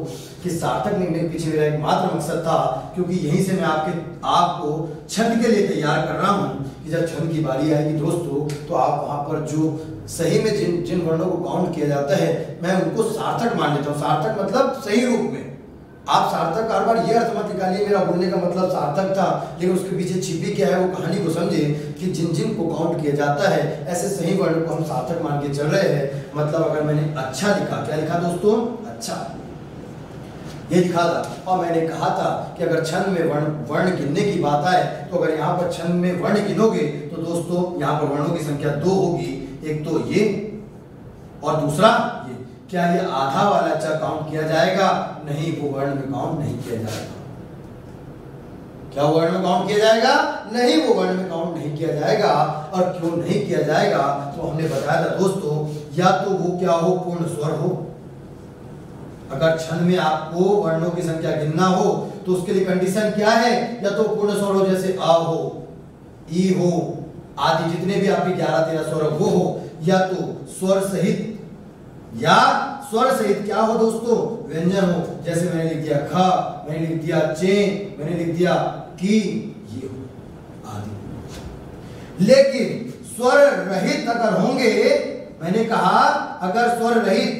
S1: कि सार्थक लिखने के पीछे मेरा एकमात्र मकसद था, क्योंकि यहीं से मैं आपको छंद के लिए तैयार कर रहा हूँ कि जब छंद की बारी आएगी दोस्तों, तो आप वहां पर जो सही में जिन वर्णों को काउंट किया जाता है, मैं उनको सार्थक मान लेता हूँ। सार्थक मतलब सही रूप में। आप सार्थक हर बार ये अर्थ मत निकालिए मेरा बोलने का मतलब सार्थक था, लेकिन उसके पीछे छिपी क्या है वो कहानी को समझे कि जिन जिन को काउंट किया जाता है, ऐसे सही वर्ण को हम सार्थक मान के चल रहे हैं। मतलब अगर मैंने अच्छा लिखा, क्या लिखा दोस्तों, अच्छा ये लिखा था, और मैंने कहा था कि अगर छंद में वर्ण गिनने की बात आए, तो अगर यहाँ पर छंद में वर्ण गिनोगे तो दोस्तों यहाँ पर वर्णों की संख्या 2 होगी, एक तो ये और दूसरा ये। क्या ये आधा वाला च काउंट किया जाएगा? नहीं, वो वर्ण में काउंट नहीं किया जाएगा। क्या वर्ण में काउंट किया जाएगा? नहीं, वो वर्ण में काउंट नहीं किया जाएगा। और क्यों नहीं किया जाएगा, तो हमने बताया था दोस्तों, या तो वो क्या हो, पूर्ण स्वर हो। अगर छंद में आपको वर्णों की संख्या गिनना हो तो उसके लिए कंडीशन क्या है, या तो पूर्ण स्वर हो, जैसे अ हो, ई हो, आदि जितने भी आपके 11-13 स्वर वो हो, या तो स्वर सहित, या स्वर सहित क्या हो दोस्तों, व्यंजन हो, जैसे मैंने लिख दिया ख, मैंने लिख दिया चे, मैंने लिख दिया की, ये हो आदि। लेकिन स्वर रहित अगर होंगे, मैंने कहा अगर स्वर रहित,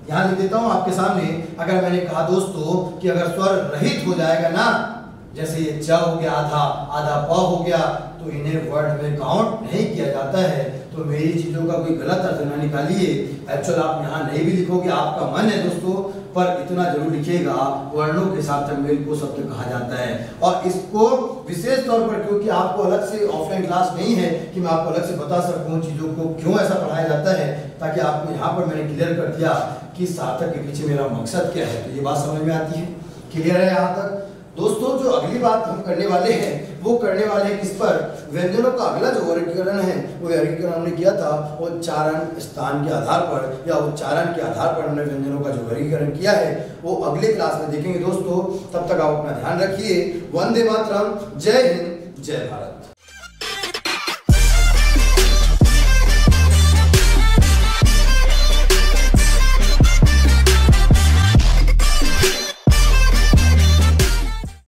S1: यहां लिख देता हूं आपके सामने, अगर मैंने कहा दोस्तों कि अगर स्वर रहित हो जाएगा ना, जैसे ये च हो गया आधा, आधा प हो गया, तो इन्हें वर्ड में काउंट नहीं किया जाता है। तो मेरी चीजों का कोई गलत अर्थ ना निकालिए। एक्चुअल आप यहाँ नहीं भी लिखोगे, आपका मन है दोस्तों, पर इतना जरूर लिखिएगा, वर्णों के सार्थक मेल को शब्द कहा जाता है। और इसको विशेष तौर पर, क्योंकि आपको अलग से ऑफलाइन क्लास नहीं है कि मैं आपको अलग से बता सकूं चीजों को क्यों ऐसा पढ़ाया जाता है, ताकि आपको यहाँ पर मैंने क्लियर कर दिया कि सार्थक के पीछे मेरा मकसद क्या है। तो ये बात समझ में आती है, क्लियर है यहाँ तक दोस्तों। जो अगली बात हम करने वाले हैं वो करने वाले हैं किस पर, व्यंजनों का अगला जो वर्गीकरण है वो वर्गीकरण हमने किया था उच्चारण स्थान के आधार पर या उच्चारण के आधार पर हमने व्यंजनों का जो वर्गीकरण किया है वो अगले क्लास में देखेंगे दोस्तों। तब तक आप अपना ध्यान रखिए। वंदे मातरम, जय हिंद, जय भारत।